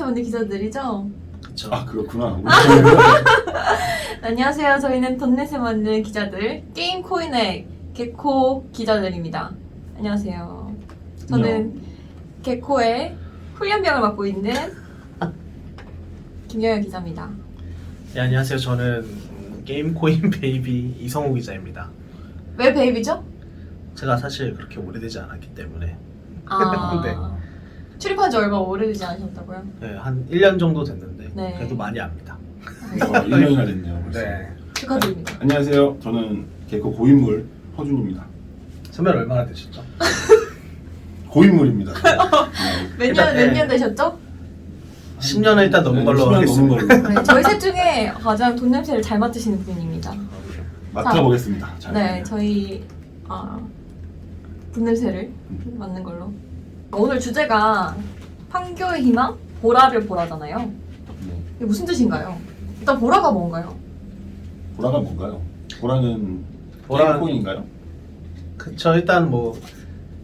톤네스먼드 기자들이죠? 그쵸. 아 그렇구나. 안녕하세요. 저희는 톤네스먼드 기자들 게임 코인의 개코 기자들입니다. 안녕하세요. 저는 개코의 훈련병을 맡고 있는 김경현 기자입니다. 네, 안녕하세요. 저는 게임코인 베이비 이성우 기자입니다. 왜 베이비죠? 제가 사실 그렇게 오래되지 않았기 때문에 아, 네. 출입한 지 얼마 오래되지 않으셨다고요? 네, 한 1년 정도 됐는데 네. 그래도 많이 압니다. 1년이나 됐네요. 벌써. 네. 축하드립니다. 안녕하세요. 저는 개코 고인물 허준입니다. 선배는 얼마나 되셨죠? 고인물입니다. 네. 몇 년 되셨죠? 10년은 일단 넘은 걸로 10년 넘은 하겠습니다. 걸로 네, 저희 셋 중에 가장 돈 냄새를 잘 맡으시는 분입니다. 맡아보겠습니다. 잘. 네, 저희 돈 냄새를 맡는 걸로. 오늘 주제가 판교의 희망, 보라를 보라잖아요. 네. 이게 무슨 뜻인가요? 일단 보라가 뭔가요? 보라가 뭔가요? 보라는 보라는- 코인인가요? 그쵸. 일단 뭐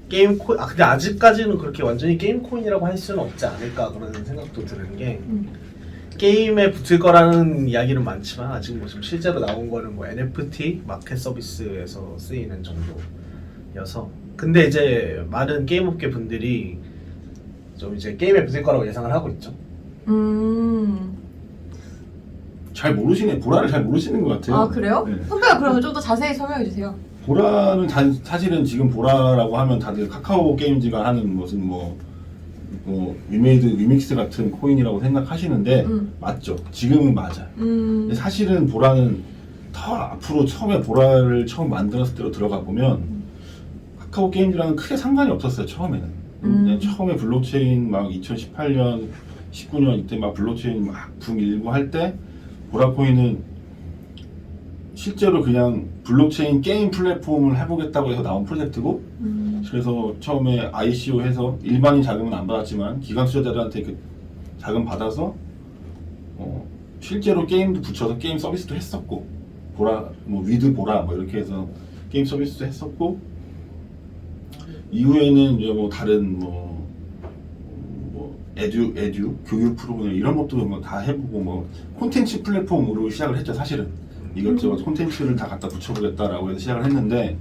게임 코인 근데 아직까지는 그렇게 완전히 게임 코인이라고 할 수는 없지 않을까 그런 생각도 드는 게 게임에 붙을 거라는 이야기는 많지만 아직 뭐 지금 실제로 나온 거는 뭐 NFT 마켓 서비스에서 쓰이는 정도여서 근데 이제 많은 게임 업계 분들이 좀 이제 게임에 붙을 거라고 예상을 하고 있죠. 잘 모르시네. 보라를 잘 모르시는 것 같아요. 아, 그래요? 네. 선배가 그러면 좀 더 자세히 설명해 주세요. 보라는 사실은 지금 보라라고 하면 다들 카카오 게임즈가 하는 무슨 뭐 위메이드 위믹스 같은 코인이라고 생각하시는데 맞죠? 지금은 맞아요. 근데 사실은 보라는 더 앞으로 처음에 보라를 처음 만들었을 때로 들어가 보면 카카오 게임즈랑은 크게 상관이 없었어요. 처음에는 그냥 처음에 블록체인 막 2018년 19년 이때 막 블록체인 막 붐일고 할 때 보라코인은 실제로 그냥 블록체인 게임 플랫폼을 해보겠다고 해서 나온 프로젝트고 그래서 처음에 ICO 해서 일반인 자금은 안 받았지만 기관 투자자들한테 그 자금 받아서 실제로 게임도 붙여서 게임 서비스도 했었고 보라 뭐 위드 보라 뭐 이렇게 해서 게임 서비스도 했었고 이후에는 이제 뭐 다른 뭐 에듀 교육 프로그램 이런 것도 뭐 다 해보고 뭐 콘텐츠 플랫폼으로 시작을 했죠. 사실은 이것저것 콘텐츠를 다 갖다 붙여보겠다라고 해서 시작을 했는데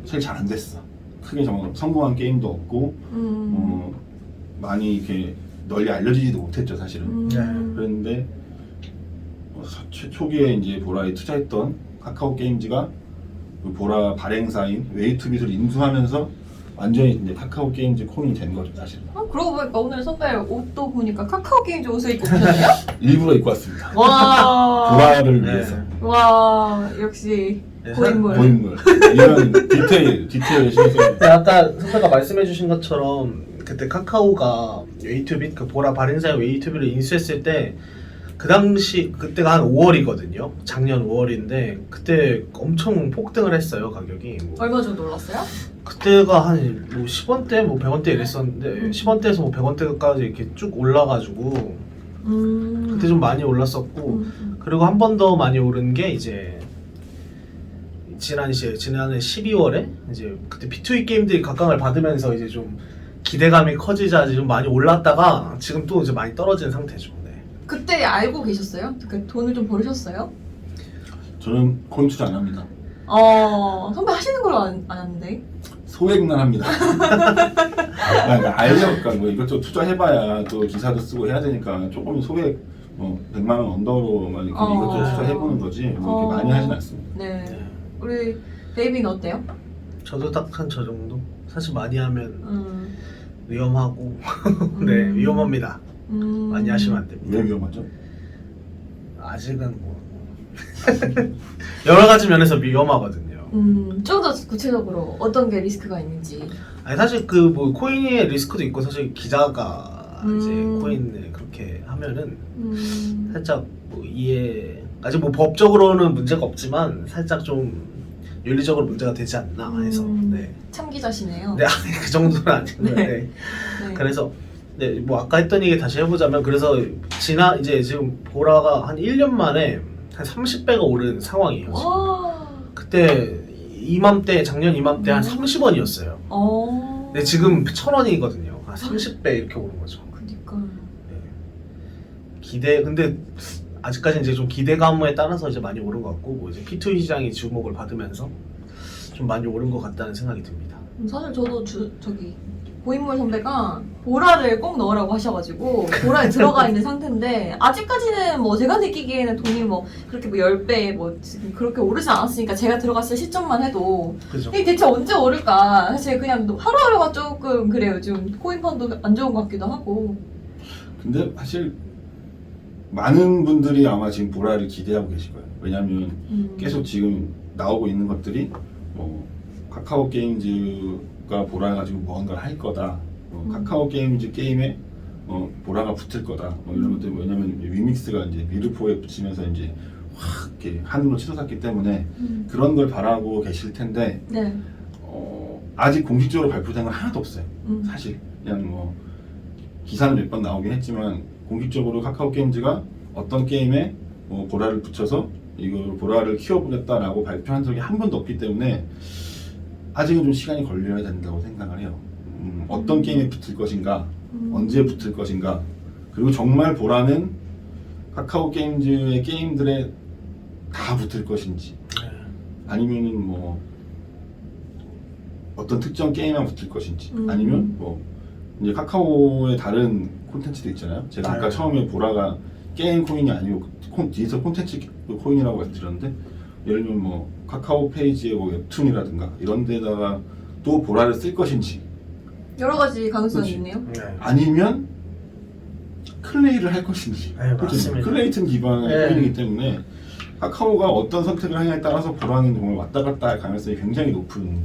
사실 잘 안 됐어. 크게 성공한 게임도 없고 많이 이렇게 널리 알려지지도 못했죠. 사실은. 그랬는데 초기에 이제 보라에 투자했던 카카오 게임즈가 그 보라 발행사인 웨이투빗을 인수하면서 완전히 이제 카카오 게임즈 코인이 된 거죠. 사실은. 그러고 보니까 오늘 선배 옷도 보니까 카카오 게임즈 옷을 입고 오셨네요? 일부러 입고 왔습니다. 와, 보라를 네. 위해서. 와, 역시 네, 고인물. 고인물. 이런 디테일 신경 근데 아까 선배가 말씀해주신 것처럼 그때 카카오가 웨이투빗 그 보라 발행사의 웨이투빗을 인수했을 때 그 당시 그때가 한 5월이거든요. 작년 5월인데 그때 엄청 폭등을 했어요. 가격이 뭐. 얼마 정도 올랐어요? 그때가 한 뭐 10원대 뭐 100원대 이랬었는데 10원대에서 뭐 100원대까지 이렇게 쭉 올라가지고 그때 좀 많이 올랐었고 그리고 한 번 더 많이 오른 게 이제 지난해 12월에 이제 그때 B2E 게임들이 각광을 받으면서 이제 좀 기대감이 커지자 좀 많이 올랐다가 지금 또 이제 많이 떨어진 상태죠. 네. 그때 알고 계셨어요? 그 돈을 좀 벌으셨어요? 저는 코인 투자 안 합니다. 선배 하시는 걸로 아는데. 소액만 합니다. 그러니까 알려니까 뭐 이것저것 투자해봐야 또 기사도 쓰고 해야 되니까 조금 소액 뭐 100만 원 언더로만 이렇게 이것저것 투자해보는 거지 뭐 이렇게 많이 하진 않습니다. 네. 우리 베이비는 어때요? 저도 딱 한 저 정도? 사실 많이 하면 위험하고 네 위험합니다. 많이 하시면 안 됩니다. 왜 위험하죠? 아직은 뭐 여러 가지 면에서 위험하거든요. 좀 더 구체적으로 어떤 게 리스크가 있는지. 아니 사실 그 뭐 코인의 리스크도 있고 사실 기자가 이제 코인을 그렇게 하면은 살짝 뭐 이해 아직 뭐 법적으로는 문제가 없지만 살짝 좀 윤리적으로 문제가 되지 않나 해서 네. 참기자시네요. 네 아니 그 정도는 아니고요. 네. 네. 네. 그래서 네, 뭐 아까 했던 얘기 다시 해보자면 그래서 이제 지금 보라가 한 1년 만에 한 30배가 오른 상황이에요. 지금. 와. 그때 작년 이맘때 한 30원이었어요. 근데 지금 1,000원이거든요. 한 30배 이렇게 오른 거죠. 그니까 근데 아직까지 이제 좀 기대감에 따라서 이제 많이 오른 것 같고 뭐 이제 P2E 시장이 주목을 받으면서 좀 많이 오른 것 같다는 생각이 듭니다. 사실 저도 저기 고인물 선배가 보라를 꼭 넣으라고 하셔가지고 보라에 들어가 있는 상태인데 아직까지는 뭐 제가 느끼기에는 돈이 뭐 그렇게 뭐 10배 뭐 지금 그렇게 오르지 않았으니까 제가 들어갔을 시점만 해도 그죠? 이게 대체 언제 오를까 사실 그냥 하루하루가 조금 그래요. 요즘 코인 펀드 안 좋은 것 같기도 하고. 근데 사실 많은 분들이 아마 지금 보라를 기대하고 계실 거예요. 왜냐하면 계속 지금 나오고 있는 것들이 뭐 카카오 게임즈가 보라 가지고 뭔가를 할 거다. 카카오 게임즈 게임에 보라가 붙을 거다. 뭐 이런 것들 왜냐면 위믹스가 이제 미르포에 붙이면서 이제 확 이렇게 하늘로 치솟았기 때문에 그런 걸 바라고 계실 텐데 네. 아직 공식적으로 발표된 건 하나도 없어요. 사실 그냥 뭐 기사는 몇 번 나오긴 했지만 공식적으로 카카오 게임즈가 어떤 게임에 보라를 붙여서 이걸 보라를 키워보겠다라고 발표한 적이 한 번도 없기 때문에 아직은 좀 시간이 걸려야 된다고 생각을 해요. 어떤 게임에 붙을 것인가, 언제 붙을 것인가, 그리고 정말 보라는 카카오 게임즈의 게임들에 다 붙을 것인지, 아니면은 뭐 어떤 특정 게임만 붙을 것인지, 아니면 뭐 이제 카카오의 다른 콘텐츠도 있잖아요. 제가 아까 처음에 보라가 게임 코인이 아니고 디지털 콘텐츠 코인이라고 말씀드렸는데, 예를 들면 뭐 카카오 페이지에 뭐 웹툰이라든가 이런 데다가 또 보라를 쓸 것인지, 여러 가지 가능성이 그렇지. 있네요. 아니면 클레이를 할 것인지. 네, 맞습니다. 클레이튼 기반의 코인이기 때문에 카카오가 어떤 선택을 하냐에 따라서 보라는 정말 왔다 갔다 할 가능성이 굉장히 높은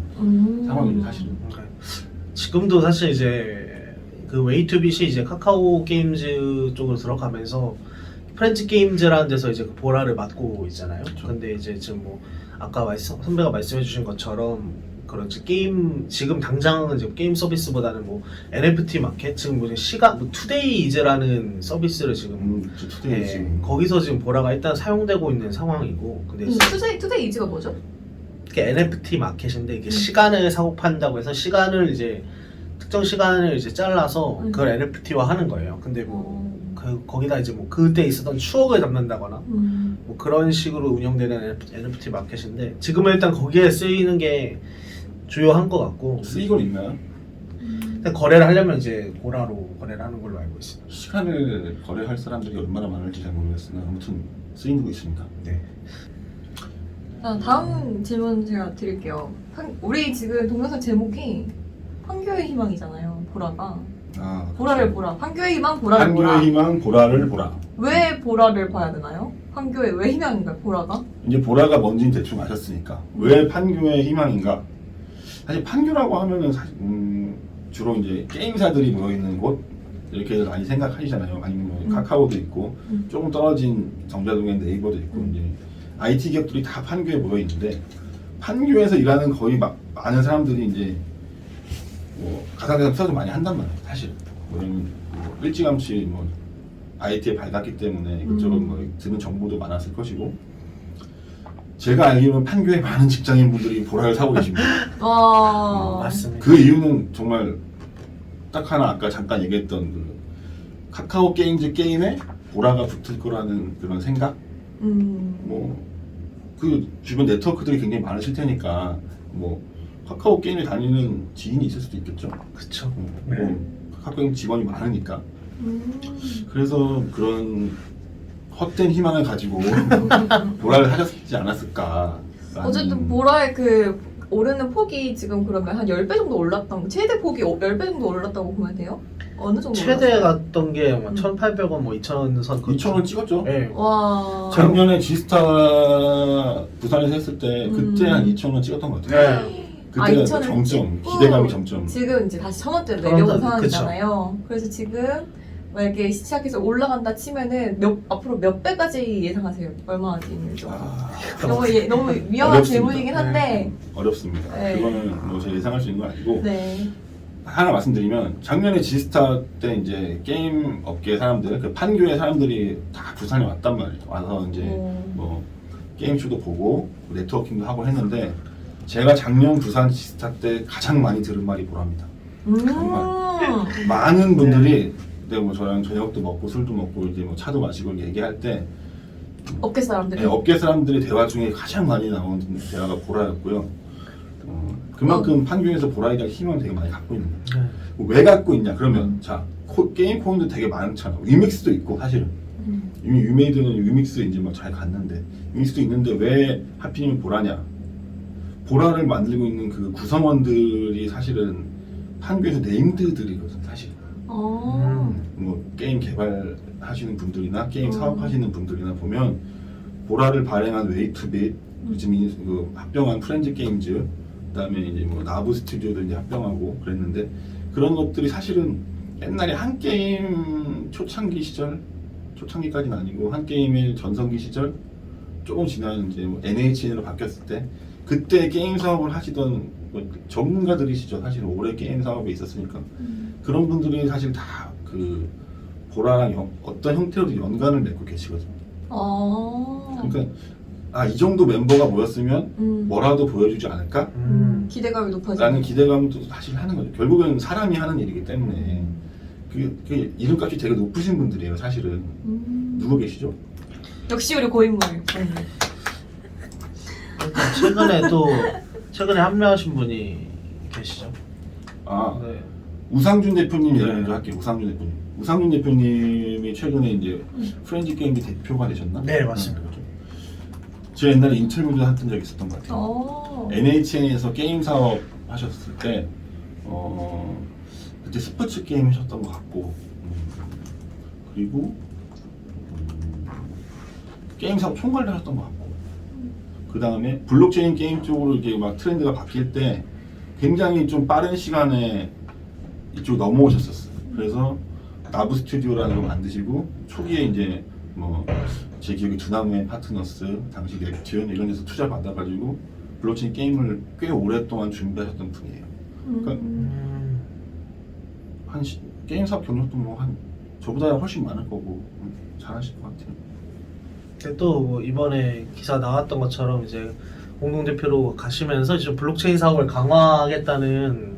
상황입니다, 사실은. 지금도 사실 이제 그 웨이투빗이 이제 카카오 게임즈 쪽으로 들어가면서 프렌즈 게임즈라는 데서 이제 그 보라를 맡고 있잖아요. 그렇죠. 근데 이제 지금 뭐 아까 선배가 말씀해주신 것처럼 그런 지금 당장은 이제 게임 서비스보다는 뭐 NFT 마켓 지금 뭐 시간 뭐 투데이 이제라는 서비스를 지금 투데이 지금 거기서 지금 보라가 일단 사용되고 있는 상황이고, 근데 투데이 이즈가 뭐죠? 이게 NFT 마켓인데 이게 시간을 사고 판다고 해서 시간을 이제 특정 시간을 이제 잘라서 그걸 NFT화 하는 거예요. 근데 뭐 거기다 이제 뭐 그때 있었던 추억을 담는다거나 뭐 그런 식으로 운영되는 NFT 마켓인데 지금은 일단 거기에 쓰이는 게 주요한 것 같고, 쓰이곤 있나요? 근데 거래를 하려면 이제 보라로 거래를 하는 걸로 알고 있습니다. 시간을 거래할 사람들이 얼마나 많을지 잘 모르겠으나 아무튼 쓰이고 있습니다. 네. 자, 다음 질문 제가 드릴게요. 우리 지금 동영상 제목이 판교의 희망이잖아요. 보라가. 보라를 보라. 판교의 희망, 보라를 보라. 판교의 희망, 보라를 보라. 왜 보라를 봐야 되나요? 판교의 왜 희망인가요? 보라가? 이제 보라가 뭔지는 대충 아셨으니까 왜 판교의 희망인가? 사실 판교라고 하면은 주로 이제 게임사들이 모여 있는 곳 이렇게 많이 생각하시잖아요. 아니면 뭐 카카오도 있고 조금 떨어진 정자동에 네이버도 있고 이제 IT 기업들이 다 판교에 모여 있는데, 판교에서 일하는 거의 많은 사람들이 이제 뭐 가상자산 투자도 많이 한단 말이에요. 사실 왜냐면 뭐 일찌감치 뭐 IT에 밝았기 때문에 이것저것 뭐 드는 정보도 많았을 것이고, 제가 알기로는 판교에 많은 직장인분들이 보라를 사고 계십니다. 맞습니다. 그 이유는 정말 딱 하나, 아까 잠깐 얘기했던 그 카카오 게임즈 게임에 보라가 붙을 거라는 그런 생각? 뭐 그 주변 네트워크들이 굉장히 많으실 테니까 뭐 카카오 게임에 다니는 지인이 있을 수도 있겠죠. 그쵸. 뭐 카카오 게임 직원이 많으니까. 그래서 그런 헛된 희망을 가지고 보라를 하셨지 않았을까. 어쨌든 보라의 그 오르는 폭이 지금 그러면 한 10배 정도 올랐던, 최대 폭이 10배 정도 올랐다고 보면 돼요? 어느 정도 최대 올랐어요? 갔던 게 뭐 1,800원, 뭐 2,000원 선. 2,000원 찍었죠. 네. 와. 작년에 지스타 부산에서 했을 때 그때 한 2,000원 찍었던 것 같아요. 네. 그때 2,000원 정점, 찍고 기대감이 정점. 지금 이제 다시 1,000원대로 내려온 그쵸. 상황이잖아요. 그래서 지금 만약에 시작해서 올라간다 치면은 앞으로 몇 배까지 예상하세요? 얼마나 되는지. 너무 위험한 어렵습니다. 질문이긴 한데. 어렵습니다. 네. 그거는 뭐 제가 예상할 수 있는 건 아니고, 네. 하나 말씀드리면 작년에 지스타 때 이제 게임 업계 사람들, 그 판교의 사람들이 다 부산에 왔단 말이에요. 와서 이제 뭐 게임쇼도 보고 네트워킹도 하고 했는데, 제가 작년 부산 지스타 때 가장 많이 들은 말이 보랍니다. 정말 많은 분들이 그때 뭐 저랑 저녁도 먹고 술도 먹고 이제 뭐 차도 마시고 얘기할 때 업계 사람들이. 네, 업계 사람들의 대화 중에 가장 많이 나오는 대화가 보라였고요. 그만큼 판교에서 보라에 대한 힘을 되게 많이 갖고 있는 거예요. 왜 갖고 있냐 그러면 자 게임 코인도 되게 많잖아. 위믹스도 있고 사실은 이미 유메이드는 위믹스 이제 막 잘 갔는데 위믹스도 있는데 왜 하필이면 보라냐? 보라를 만들고 있는 그 구성원들이 사실은 판교에서 네임드들이거든 사실. 뭐 게임 개발하시는 분들이나 게임 사업하시는 분들이나 보면 보라를 발행한 웨이투빗 요즘 그 합병한 프렌즈 게임즈 그다음에 이제 뭐 나부 스튜디오도 이제 합병하고 그랬는데 그런 것들이 사실은 옛날에 한 게임 초창기 시절 초창기까지는 아니고 한 게임의 전성기 시절 조금 지난 이제 뭐 NHN으로 바뀌었을 때 그때 게임 사업을 하시던 뭐 전문가들이시죠. 사실 오래 게임 사업에 있었으니까 그런 분들이 사실 다 그 보라랑 어떤 형태로도 연관을 맺고 계시거든요. 그러니까 이 정도 멤버가 모였으면 뭐라도 보여주지 않을까? 기대감이 높아지는. 라는 기대감도 사실 하는 거죠. 결국에는 사람이 하는 일이기 때문에 그게 이름값이 되게 높으신 분들이에요. 사실은 누구 계시죠? 역시 우리 고인물. 최근에 합류하신 분이 계시죠. 네. 우상준 대표님 얘기 먼저 할게요. 우상준 대표님. 우상준 대표님이 최근에 이제 프렌즈 게임기 대표가 되셨나? 네, 맞습니다. 제가 옛날에 인터뷰도 했던 적이 있었던 것 같아요. NHN에서 게임 사업 하셨을 때 그때 스포츠 게임 하셨던 것 같고 그리고 게임 사업 총괄을 하셨던 것 같고 그 다음에 블록체인 게임 쪽으로 이게 막 트렌드가 바뀔 때 굉장히 좀 빠른 시간에 이쪽 넘어오셨었어요. 그래서 나부 스튜디오라는 걸 만드시고 초기에 이제 뭐 제 기억에 두나무의 파트너스, 당시 넵튠 이런 데서 투자 받아가지고 블록체인 게임을 꽤 오랫동안 준비하셨던 분이에요. 그러니까 게임 사업 경력도 뭐 한 저보다 훨씬 많을 거고 잘하실 것 같아요. 또 이번에 기사 나왔던 것처럼 이제 공동대표로 가시면서 이제 블록체인 사업을 강화하겠다는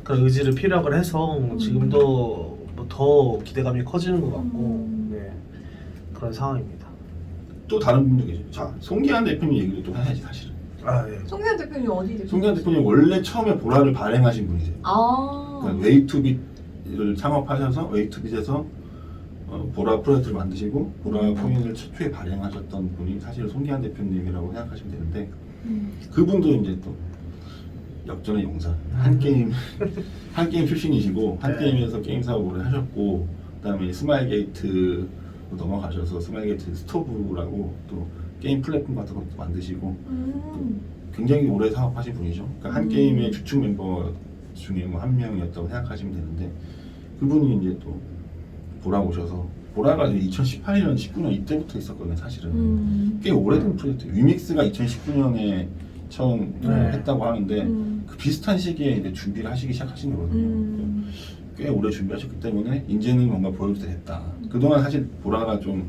그런 의지를 피력을 해서 지금도 뭐 더 기대감이 커지는 것 같고 네, 그런 상황입니다. 또 다른 분도 계시죠. 자, 송기한 대표님 얘기를 또 해야지 사실은. 네. 송기한 대표님 어디 대표? 송기한 대표님 원래 처음에 보라를 발행하신 분이세요. 그러니까 웨이투빗을 창업하셔서 웨이투빗에서 보라 프로젝트를 만드시고 보라 코인을 최초에 발행하셨던 분이 사실 송기한 대표님이라고 생각하시면 되는데 그분도 이제 또 역전의 용사 한 게임 출신이시고 한 게임에서 게임 사업을 하셨고 그다음에 스마일게이트 넘어가셔서 스마일게이트 스토브라고 또 게임 플랫폼 같은 것도 만드시고 또 굉장히 오래 사업하신 분이죠. 그러니까 한 게임의 주축 멤버 중에 뭐 한 명이었다고 생각하시면 되는데 그분이 이제 또 보라 오셔서 보라가 2018년, 19년 이때부터 있었거든요. 사실은 꽤 오래된 프로젝트. 위믹스가 2019년에 처음 했다고 하는데 그 비슷한 시기에 이제 준비를 하시기 시작하신 거거든요. 꽤 오래 준비하셨기 때문에 이제는 뭔가 보여도 되겠다. 그동안 사실 보라가 좀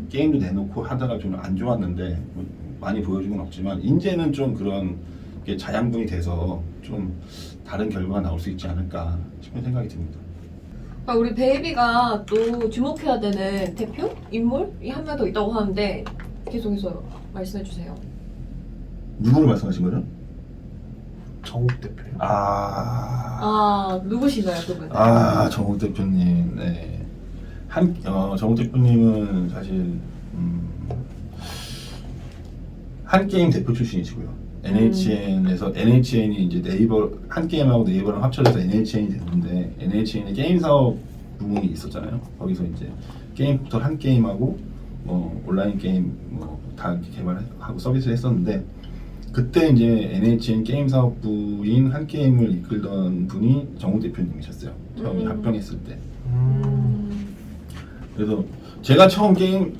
게임도 내놓고 하다가 좀 안 좋았는데 뭐 많이 보여준 건 없지만 이제는 좀 그런 게 자양분이 돼서 좀 다른 결과가 나올 수 있지 않을까 싶은 생각이 듭니다. 우리 베이비가 또 주목해야 되는 대표? 인물이 한 명 더 있다고 하는데 계속해서 말씀해 주세요. 누구를 말씀하신 거죠? 정욱 대표요. 누구신가요 그분? 정욱 대표님. 네. 정욱 대표님은 사실 한 게임 대표 출신이시고요. NHN이 이제 네이버 한 게임하고 네이버랑 합쳐져서 NHN이 됐는데 NHN이 게임 사업 부문이 있었잖아요. 거기서 이제 게임부터 한 게임하고 뭐 온라인 게임 뭐 다 개발하고 서비스 했었는데 그때 이제 NHN 게임 사업부인 한 게임을 이끌던 분이 정욱 대표님이셨어요. 처음에 합병했을 때. 그래서 제가 처음 게임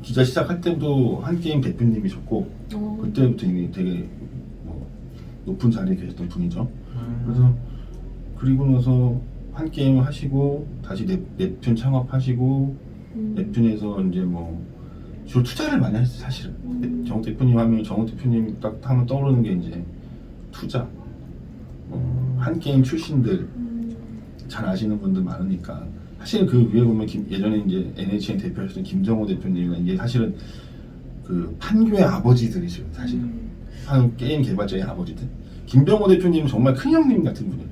기자 시작할 때도 한 게임 대표님이셨고 그때부터 이미 되게 뭐 높은 자리에 계셨던 분이죠. 그래서 그리고 나서 한 게임을 하시고 다시 넵튠 창업하시고 넵튠에서 이제 뭐 주로 투자를 많이 하셨어요. 사실은 정욱 대표님 하면 정욱 대표님 딱 하면 떠오르는 게 이제 투자, 한 게임 출신들 잘 아시는 분들 많으니까 사실 그 위에 보면 예전에 이제 NHN 대표하셨던 김정호 대표님이나 이게 사실은 그 판교의 아버지들이죠 사실. 한 게임 개발자의 아버지들. 김병호 대표님은 정말 큰 형님 같은 분이에요.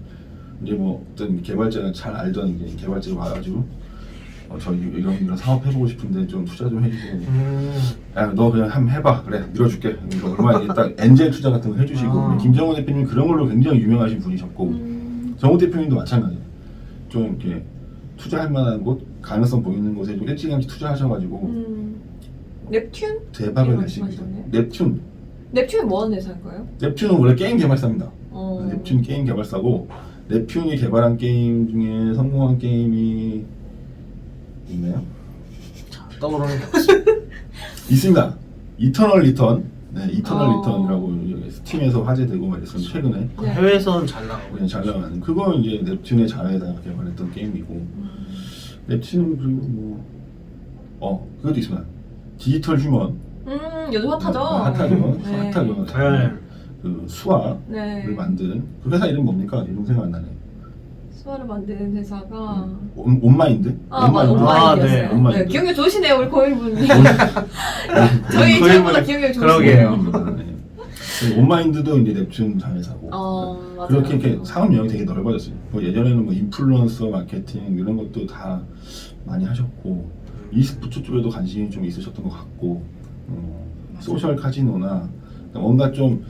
이제 뭐 어떤 개발자가 잘 알던 이제 개발자가 와가지고 저 이런 사업 해보고 싶은데 좀 투자 좀 해주고. 야 너 그냥 한번 해봐. 그래 밀어줄게. 이거 얼마 이게 딱 엔젤 투자 같은 거 해주시고. 김정호 대표님 그런 걸로 굉장히 유명하신 분이셨고 정호 대표님도 마찬가지예요. 좀 이렇게 투자할 만한 곳, 가능성 보이는 곳에 좀 일찌감치 투자하셔가지고 넵튠? 대박을 이런 내십니다. 말씀하셨네요? 넵튠. 넵튠은 뭐 하는 회사일까요? 넵튠은 원래 게임 개발사입니다. 넵튠 게임 개발사고 넵튠이 개발한 게임 중에 성공한 게임이 있나요? 떠오르는 게 없어. 있습니다. 이터널 리턴. 네, 이터널 어. 리턴이라고 스팀에서 화제되고 말했었는데 최근에 네. 해외에서는 잘 나가고 그냥 잘 나가는 그거 이제 넵튠의 자회사가 개발했던 게임이고 넵튠은 그리고 그것도 있습니다. 디지털 휴먼. 요즘 핫하죠? 핫하죠. 네. 핫하죠. 네. 그 수아를 네. 만든 그 회사 이름 뭡니까? 이름 생각 안 나네. 수화를 만드는 회사가 온마인드? 맞아 온마인드였어요. 네, 온마인드. 네, 기억력 좋으시네요 우리 고일분님. 저희 거의 체육보다 뭐- 기억력 좋으시네요. 그러게요. 네. 온마인드도 이제 넵튠 자회사고 맞아요. 그렇게 이렇게 사업 영역이 되게 넓어졌어요. 뭐 예전에는 뭐 인플루언서 마케팅 이런 것도 다 많이 하셨고 e스포츠 쪽에도 관심이 좀 있으셨던 것 같고 소셜 카지노나 뭔가 좀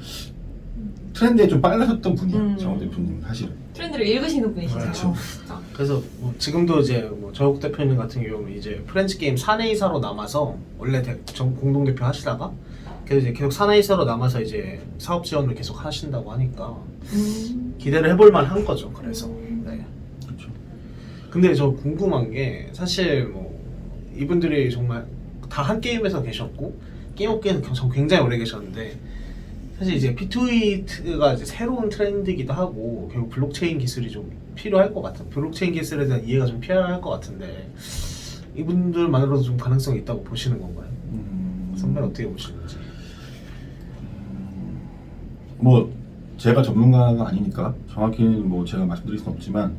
트렌드에 좀 빨라졌던 분이에요. 정호 대표님 사실. 트렌드를 읽으시는 분이시죠. 그렇죠. 진짜. 그래서 뭐 지금도 이제 뭐 저국 대표님 같은 경우는 이제 프렌치 게임 사내이사로 남아서 원래 공동 대표 하시다가 계속 계속 사내이사로 남아서 이제 사업 지원을 계속 하신다고 하니까 기대를 해볼 만한 거죠. 그래서 네. 그렇죠. 근데 저 궁금한 게 사실 뭐 이분들이 정말 다 한 게임에서 계셨고 게임 업계에서 굉장히 오래 계셨는데 사실 이제 P2E가 이제 새로운 트렌드이기도 하고 결국 블록체인 기술이 좀 필요할 것 같아요. 블록체인 기술에 대한 이해가 좀 필요할 것 같은데 이분들만으로도 좀 가능성이 있다고 보시는 건가요? 선배는 어떻게 보시는지? 뭐 제가 전문가가 아니니까 정확히는 뭐 제가 말씀드릴 수는 없지만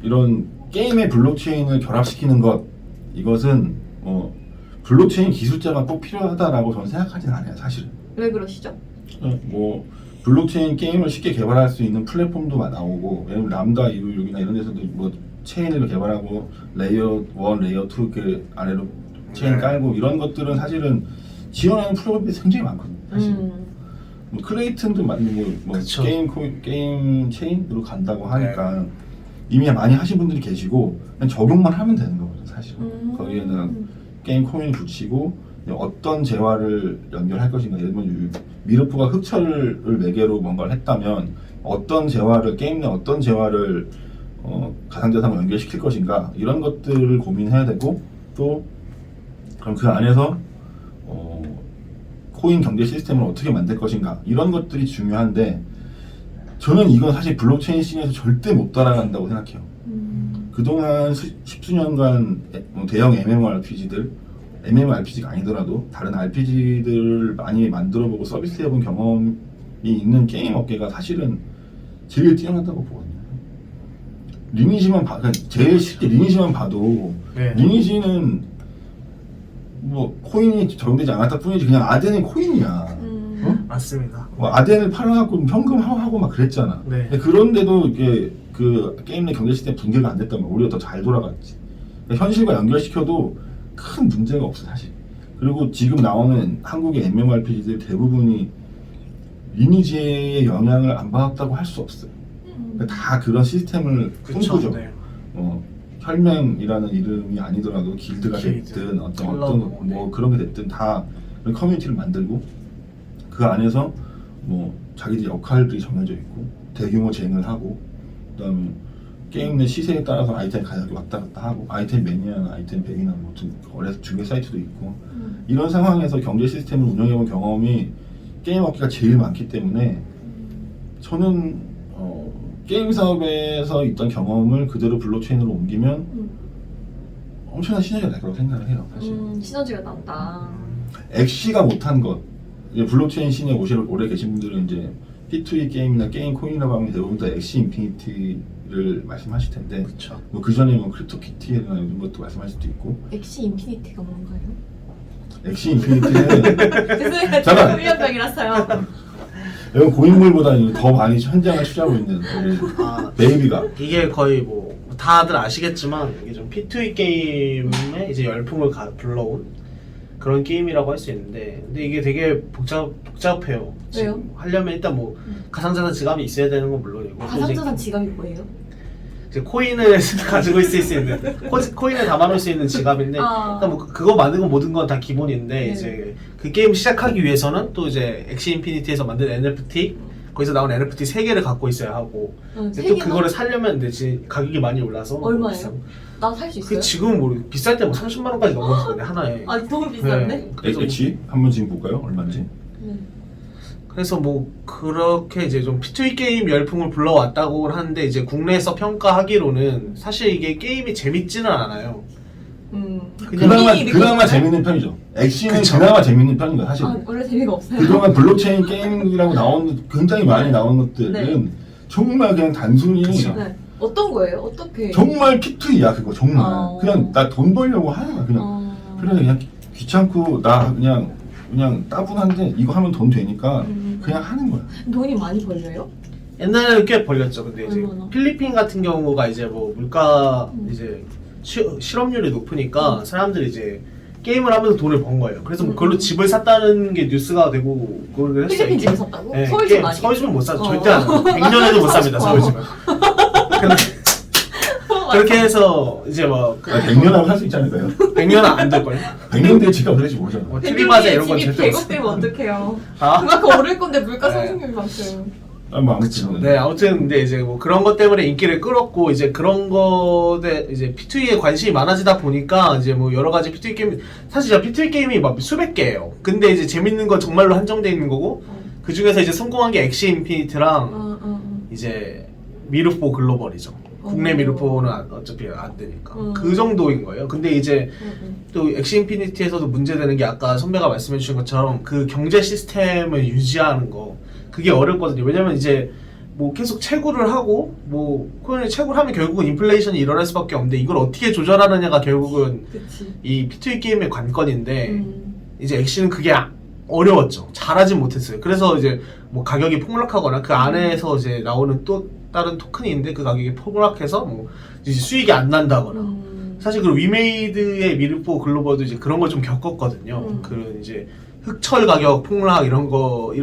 이런 게임의 블록체인을 결합시키는 것 이것은 블록체인 기술자가 꼭 필요하다라고 저는 생각하지는 않아요 사실은. 왜 그러시죠? 뭐 블록체인 게임을 쉽게 개발할 수 있는 플랫폼도 나오고 예를 들면 람다 256이나 이런 데서도 뭐 체인을 개발하고 레이어 1, 레이어 2 그 아래로 체인 깔고 이런 것들은 사실은 지원하는 프로그램이 굉장히 많거든요 사실. 뭐 크레이튼도 만들고 뭐 그쵸. 게임 체인으로 간다고 하니까 이미 많이 하신 분들이 계시고 그냥 적용만 하면 되는 거거든요 사실. 거기에다가 게임 코인을 붙이고 어떤 재화를 연결할 것인가. 예를 들면 미르프가 흑철을 매개로 뭔가를 했다면 어떤 재화를 게임 내 어떤 재화를 가상자산과 연결시킬 것인가 이런 것들을 고민해야 되고 또 그럼 그 안에서 코인 경제 시스템을 어떻게 만들 것인가 이런 것들이 중요한데 저는 이건 사실 블록체인 씬에서 절대 못 따라간다고 생각해요. 그동안 십수년간 대형 MMORPG가 아니더라도 다른 RPG들을 많이 만들어보고 서비스해본 경험이 있는 게임 업계가 사실은 제일 뛰어나다고 보거든요. 리니지만 제일 쉽게 리니지만 봐도 네. 리니지는 뭐 코인이 적용되지 않았다 뿐이지 그냥 아덴의 코인이야. 맞습니다. 뭐 아덴을 팔아갖고 현금하고 막 그랬잖아. 네. 근데 그런데도 이게 그 게임 내 경제 시스템 붕괴가 안 됐단 말이야. 오히려 더 잘 돌아갔지. 현실과 연결시켜도 큰 문제가 없어 사실. 그리고 지금 나오는 한국의 MMORPG들 대부분이 리니지의 영향을 안 받았다고 할 수 없어요. 그러니까 다 그런 시스템을 꿈꾸죠. 네. 혈맹이라는 이름이 아니더라도 길드가 길드, 됐든 어떤 클럽, 뭐 그런 게 됐든 다 커뮤니티를 만들고 그 안에서 뭐 자기들 역할들이 정해져 있고 대규모 쟁을 하고 그다음에 게임 내 시세에 따라서 아이템 가격이 왔다 갔다 하고 아이템 매니아나 아이템 백이나 뭐 거래소 중개 사이트도 있고 이런 상황에서 경제 시스템을 운영해본 경험이 게임 업계가 제일 많기 때문에 저는 게임 사업에서 있던 경험을 그대로 블록체인으로 옮기면 엄청난 시너지가 날 거라고 생각을 해요 사실. 시너지가 난다. 엑시가 못한 것 이제 블록체인 씬에 오래 계신 분들은 이제 P2E 게임이나 게임 코인이라고 하면 대부분 다 엑시 인피니티를 인피니티를 말씀하실 텐데 그렇죠. 그 전에 뭐 크립토키티나 이런 것도 말씀하실 수도 있고 엑시 인피니티가 뭔가요? 엑시 인피니티는 죄송해요. 잠깐. 지금 1년병이라서요. 이건 고인물보다는 더 많이 현장을 취재하고 있는 우리 아, 베이비가 이게 거의 뭐 다들 아시겠지만 이게 좀 P2E 게임에 이제 열풍을 불러온 그런 게임이라고 할 수 있는데, 근데 이게 되게 복잡해요. 왜요? 지금 하려면 일단 뭐 가상자산 지갑이 있어야 되는 건 물론이고, 또 이제 가상자산 지갑이 뭐예요? 이제 코인을 가지고 있을 수 있는 코인을 담아놓을 수 있는 지갑인데, 아. 일단 뭐 그거 만든 건 모든 건 다 기본인데, 네. 이제 그 게임 시작하기 위해서는 또 이제 엑시 인피니티에서 만든 NFT, 거기서 나온 NFT 3개를 갖고 있어야 하고, 근데 또 그거를 사려면 이제 가격이 많이 올라서 얼마예요? 나 살 수 있어요? 그 지금은 뭐 비쌀 때 뭐 30만 원까지 넘었는데 하나에. 아 너무 비싼데? 네. 그래서 엑시 한번 지금 볼까요? 얼마인지? 네. 그래서 뭐 그렇게 이제 좀 P2E 게임 열풍을 불러왔다고 하는데, 이제 국내에서 평가하기로는 사실 이게 게임이 재밌지는 않아요. 그나마 재밌는 편이죠. 엑시는 그쵸. 그나마 재밌는 편인 거예요, 사실. 아 원래 재미가 없어요. 그동안 블록체인 게임이라고 나온 굉장히 많이 나온 것들은 네. 정말 그냥 단순히 그쵸. 네. 어떤 거예요? 어떻게? 정말 P2E야 그거 정말. 그냥 나 돈 벌려고 하는 거야 그냥. 그래서 그냥 귀찮고 나 그냥 따분한데 이거 하면 돈 되니까 그냥 하는 거야. 돈이 많이 벌려요? 옛날에는 꽤 벌렸죠. 근데 이제 얼마나? 필리핀 같은 경우가 이제 뭐 물가 이제 실업률이 높으니까 사람들이 이제 게임을 하면서 돈을 번 거예요. 그래서 뭐 그걸로 집을 샀다는 게 뉴스가 되고 그걸 했어요. 필리핀 집을 샀다고? 네, 서울 집 아니에요? 서울 집은 못 사죠. 어. 절대 안 해요. 100년에도 못 삽니다. 서울 집은. 근데 그렇게 해서 이제 뭐 100년 하고 살 수 있지 않을까요? 100년은 안 될걸요? 100년 뒤에 집값 그렇지 모르잖아. 뭐 트리바자 이런 건 집이 절대 못 100억 되면 어떡해요? 아? 그만큼 오를 건데 물가 네. 상승률이 많대요. 뭐 아무튼 네, 아무튼 근데 이제 뭐 그런 것 때문에 인기를 끌었고, 이제 그런 거에 이제 P2E에 관심이 많아지다 보니까 이제 뭐 여러 가지 P2E 게임, 사실 P2E 게임이 막 수백 개예요. 근데 이제 재밌는 건 정말로 한정돼 있는 거고, 그 중에서 이제 성공한 게 엑시 인피니트랑 이제 미르포 글로벌이죠. 국내 미르포는 어차피 안 되니까 그 정도인 거예요. 근데 이제 또 엑시 인피니티에서도 문제되는 게 아까 선배가 말씀해 주신 것처럼 그 경제 시스템을 유지하는 거, 그게 어렵거든요. 왜냐면 이제 뭐 계속 채굴을 하고 뭐 코인을 채굴하면 결국은 인플레이션이 일어날 수밖에 없는데, 이걸 어떻게 조절하느냐가 결국은 그치. 이 P2E 게임의 관건인데 이제 엑시는 그게 어려웠죠. 잘하진 못했어요. 그래서 이제 뭐 가격이 폭락하거나 그 안에서 이제 나오는 또 다른 토큰이 있는데 그 가격이 폭락해서 뭐 이제 수익이 안 난다거나. 사실 그 위메이드의 미르포 글로벌도 이제 그런 걸 좀 겪었거든요. 그런 이제 흑철 가격 폭락 이런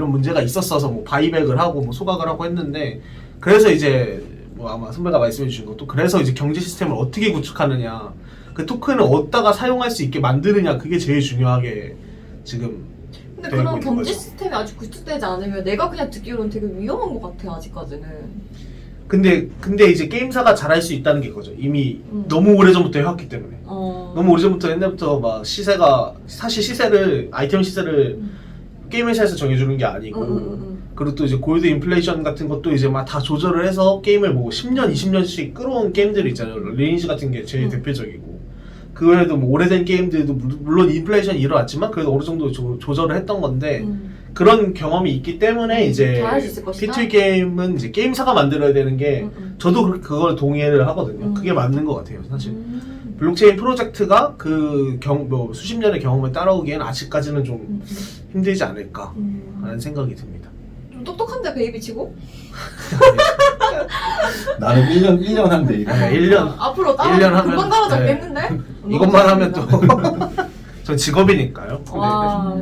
문제가 있었어서 뭐 바이백을 하고 뭐 소각을 하고 했는데, 그래서 이제 뭐 아마 선배가 말씀해 주신 것도 그래서 이제 경제 시스템을 어떻게 구축하느냐, 그 토큰을 어디다가 사용할 수 있게 만드느냐, 그게 제일 중요하게 지금. 근데 되고 그런 있는 경제 거죠. 시스템이 아직 구축되지 않으면 내가 그냥 듣기로는 되게 위험한 것 같아 아직까지는. 근데 이제 게임사가 잘할 수 있다는 게 그거죠. 이미 너무 오래전부터 해왔기 때문에. 너무 오래전부터 옛날부터 막 사실 시세를, 아이템 시세를 게임 회사에서 정해주는 게 아니고, 그리고 또 이제 골드 인플레이션 같은 것도 이제 막 다 조절을 해서 게임을 뭐 10년, 20년씩 끌어온 게임들이 있잖아요. 리니지 같은 게 제일 대표적이고. 그 외에도 뭐 오래된 게임들도 물론 인플레이션이 일어났지만 그래도 어느 정도 조절을 했던 건데, 그런 경험이 있기 때문에 이제 잘할 수 있을 것이다? P2E 게임은 이제 게임사가 만들어야 되는 게, 저도 그걸 동의를 하거든요. 그게 맞는 것 같아요, 사실. 블록체인 프로젝트가 뭐 수십 년의 경험을 따라오기엔 아직까지는 좀 힘들지 않을까라는 생각이 듭니다. 좀 똑똑한데 베이비 치고? 나는 1년 한대 이거. 네, 1년. 앞으로 1년 하면- 금방 따라잡겠는데? 이것만 하면 또 전 직업이니까요. 와,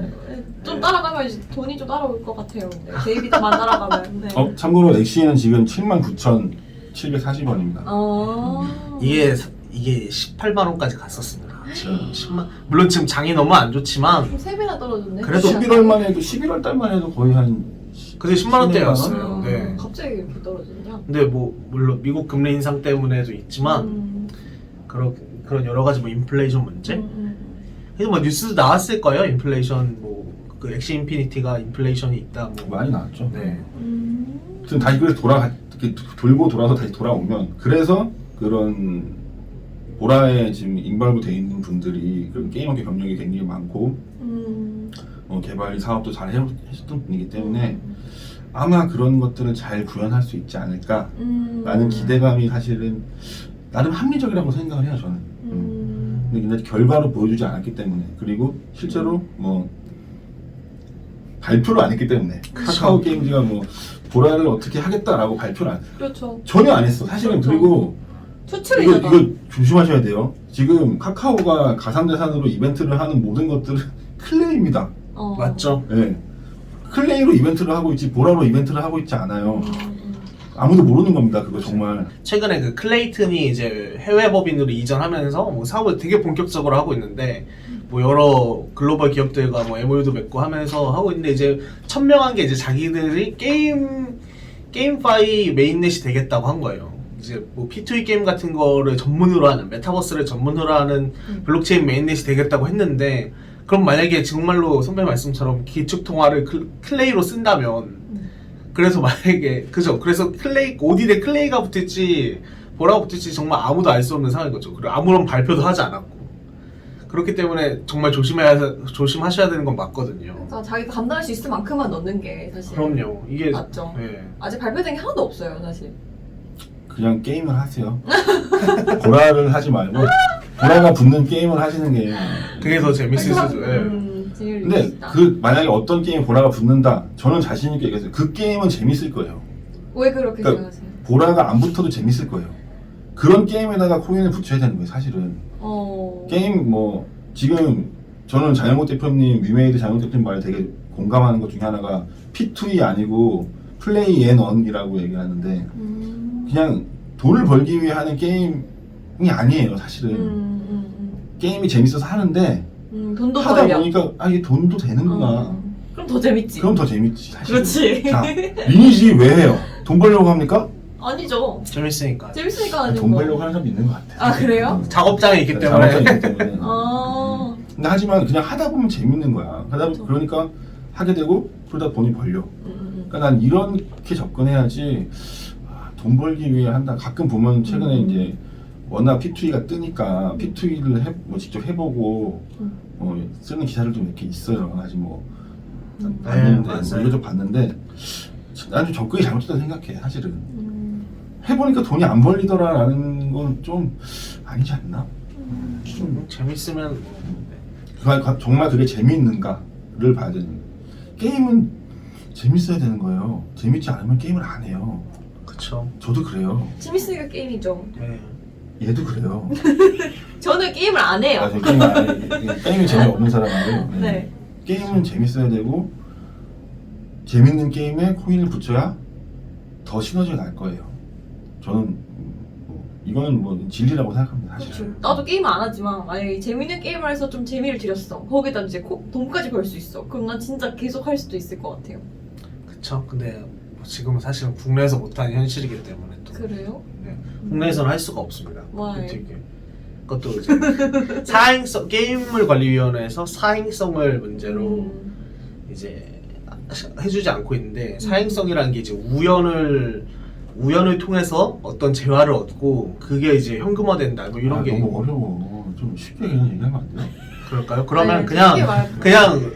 좀 따라가면 이제 돈이 좀 따라올 것 같아요. 근데 베이비만 따라가면. 네. 참고로 엑시는 지금 79,740원입니다. 이게 18만 원까지 갔었습니다. 지금 10만. 물론 지금 장이 너무 안 좋지만 좀 3배나 떨어졌네. 그래도 11월 달만 해도 거의 한 그게 10만 원대였어요. 네. 갑자기 이렇게 떨어졌냐? 근데 뭐 물론 미국 금리 인상 때문에도 있지만 그런 여러 가지 뭐 인플레이션 문제. 그래서 뭐 뉴스도 나왔을 거예요. 인플레이션 뭐 그 엑시 인피니티가 인플레이션이 있다. 뭐 많이 나왔죠. 네. 지금 다시 그래서 이렇게 돌고 돌아서 다시 돌아오면, 그래서 그런 보라에 지금 인발부 돼 있는 분들이 그런 게임업계 경력이 굉장히 많고 개발 사업도 잘 하셨던 분이기 때문에 아마 그런 것들을 잘 구현할 수 있지 않을까라는 기대감이 사실은 나름 합리적이라고 생각을 해요 저는. 근데 결과로 보여주지 않았기 때문에, 그리고 실제로 뭐 발표를 안 했기 때문에 카카오 게임즈가 뭐 보라를 어떻게 하겠다라고 발표를 그렇죠. 전혀 안 했어 사실은. 그렇죠. 그리고 추측이잖아. 이거 조심하셔야 돼요. 지금 카카오가 가상자산으로 이벤트를 하는 모든 것들은 클레이입니다. 맞죠? 네. 클레이로 이벤트를 하고 있지 보라로 이벤트를 하고 있지 않아요. 아무도 모르는 겁니다. 그거 정말. 최근에 그 클레이튼이 이제 해외 법인으로 이전하면서 뭐 사업을 되게 본격적으로 하고 있는데 뭐 여러 글로벌 기업들과 뭐 MOU도 맺고 하면서 하고 있는데 이제 천명한 게 이제 자기들이 게임파이 메인넷이 되겠다고 한 거예요. 이제 뭐 P2E 게임 같은 거를 전문으로 하는, 메타버스를 전문으로 하는 블록체인 메인넷이 되겠다고 했는데, 그럼 만약에 정말로 선배 말씀처럼 기축 통화를 클레이로 쓴다면, 그래서 만약에 그죠? 그래서 클레이 어디에 클레이가 붙을지 보라가 붙을지 정말 아무도 알 수 없는 상황인 거죠. 그리고 아무런 발표도 하지 않았고, 그렇기 때문에 정말 조심하셔야 되는 건 맞거든요. 그러니까 자기가 감당할 수 있을 만큼만 넣는 게 사실. 그럼요. 이게 맞죠. 네. 아직 발표된 게 하나도 없어요, 사실. 그냥 게임을 하세요. 보라를 하지 말고 보라가 붙는 게임을 하시는 게. 그게 더 재밌을 수도. 예. 근데 그 만약에 어떤 게임 보라가 붙는다, 저는 자신 있게 얘기했어요. 그 게임은 재밌을 거예요. 왜 그렇게 그러니까 생각하세요? 보라가 안 붙어도 재밌을 거예요. 그런 게임에다가 코인을 붙여야 되는 거예요, 사실은. 게임 뭐 지금 저는 장영호 대표님, 위메이드 장영호 대표님 말에 되게 공감하는 것 중에 하나가 P2E 아니고 플레이 앤 언이라고 얘기하는데 그냥 돈을 벌기 위해 하는 게임이 아니에요, 사실은. 게임이 재밌어서 하는데 돈도 하다 벌려. 보니까 아 이게 돈도 되는구나. 그럼 더 재밌지. 그럼 더 재밌지, 사실. 그렇지. 자, 리니지 왜 해요? 돈 벌려고 합니까? 아니죠. 재밌으니까. 재밌으니까 하는 돈 거. 벌려고 하는 사람 있는 것 같아요. 아, 그래요? 작업장에 있기 때문에. 작업장이 있기 때문에. 아. 근데 하지만 그냥 하다 보면 재밌는 거야. 그러니까 하게 되고 그러다 돈이 벌려. 그러니까 난 이렇게 접근해야지. 돈 벌기 위해 한다. 가끔 보면 최근에 이제 워낙 P2E가 뜨니까 P2E를 뭐 직접 해보고 쓰는 기사들도 몇 개 있어요. 아직 뭐 봤는데 맞아요. 뭐 이거 좀 봤는데 난 좀 접근이 잘못됐다고 생각해. 사실은 해보니까 돈이 안 벌리더라라는 건 좀 아니지 않나? 재밌으면 정말 그게 재미있는가를 봐야 되는 거예요. 게임은 재밌어야 되는 거예요. 재밌지 않으면 게임을 안 해요. 그쵸. 저도 그래요. 재밌으니까 게임이죠. 네. 얘도 그래요. 저는 게임을 안 해요. 아, 저 게임 안 해요. 게임이 재미없는 사람이에요. 네. 게임은 재밌어야 되고 재밌는 게임에 코인을 붙여야 더 시너지가 날 거예요. 저는 이거는 뭐 진리라고 생각합니다. 사실. 그렇죠. 나도 게임 안 하지만 만약에 재밌는 게임을 해서 좀 재미를 들였어. 거기다 이제 돈까지 벌 수 있어. 그럼 난 진짜 계속 할 수도 있을 것 같아요. 그쵸. 근데 지금은 사실은 국내에서 못하는 현실이기 때문에 또. 그래요? 네. 국내에서는 할 수가 없습니다. Why? 그것도 이제 사행성 게임을 관리위원회에서 사행성을 문제로 이제 해주지 않고 있는데, 사행성이라는 게 이제 우연을 통해서 어떤 재화를 얻고 그게 이제 현금화된다 뭐 이런 게 너무 어려워. 좀 쉽게 그냥 얘기하면 안 돼요? 그럴까요? 그러면 네, 쉽게 말해볼게요. 그냥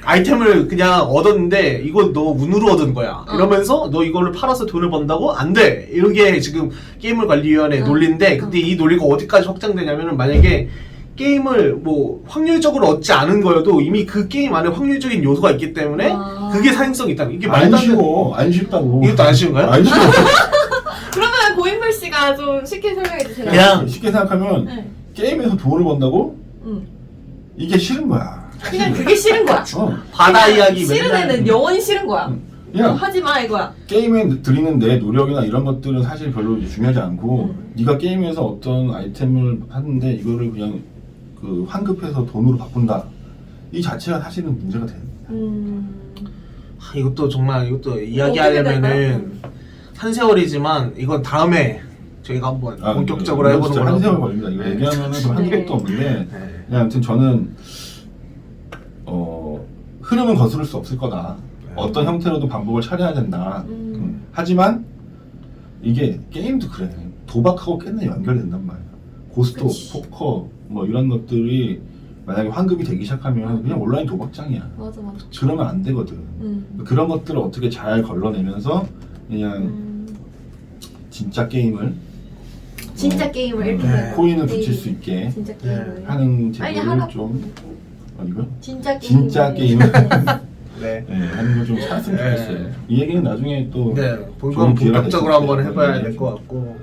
아이템을 그냥 얻었는데 이거 너 운으로 얻은 거야 이러면서 너 이걸로 팔아서 돈을 번다고? 안 돼! 이게 지금 게임을 관리위원회 논리인데, 근데 이 논리가 어디까지 확장되냐면은 만약에 게임을 뭐 확률적으로 얻지 않은 거여도 이미 그 게임 안에 확률적인 요소가 있기 때문에 그게 사행성이 있다. 이게 안 말도 안 되는. 쉬워. 안 쉽다고. 이것도 안 쉬운가요? 안 쉬워. 그러면 고인물 씨가 좀 쉽게 설명해 주세요. 그냥 쉽게 생각하면 네. 게임에서 돈을 번다고? 이게 싫은 거야. 그냥 그게 싫은 거야. 바다 이야기 싫은 맨날. 애는 영원히 싫은 거야. 그냥 하지 마 이거야. 게임에 들이는 내 노력이나 이런 것들은 사실 별로 이제 중요하지 않고 네가 게임에서 어떤 아이템을 하는데 이거를 그냥 그 환급해서 돈으로 바꾼다. 이 자체가 사실은 문제가 되는 거야. 이것도 정말 이것도 어떻게 이야기하려면은 될까요? 한 세월이지만 이건 다음에 저희가 한번 본격적으로 이거 해보는 진짜 걸로. 한 세월 걸립니다. 이거 네. 얘기하면은 한 네. 것도 없는데 네. 그냥 아무튼 저는 흐름은 거스를 수 없을 거다. 어떤 형태로든 방법을 찾아야 된다. 하지만 이게 게임도 그래. 도박하고 꽤나 연결된단 말이야. 고스트 오브 그치. 포커 뭐 이런 것들이 만약에 환급이 되기 시작하면 그냥 온라인 도박장이야. 맞아. 그러면 안 되거든. 그런 것들을 어떻게 잘 걸러내면서 그냥 진짜 게임을 진짜 게임을 이렇게 코인을 붙일 수 있게 진짜 게임을 하는 빨리 제도를 하라고. 좀 이거? 진짜 게임 진짜 게임을 네. 네, 하는 걸 좀 찾았으면 좋겠어요. 이 얘기는 나중에 또 네, 좋은 본격 기회가 본격적으로 됐을 때 한번 해봐야 네. 될 것 같고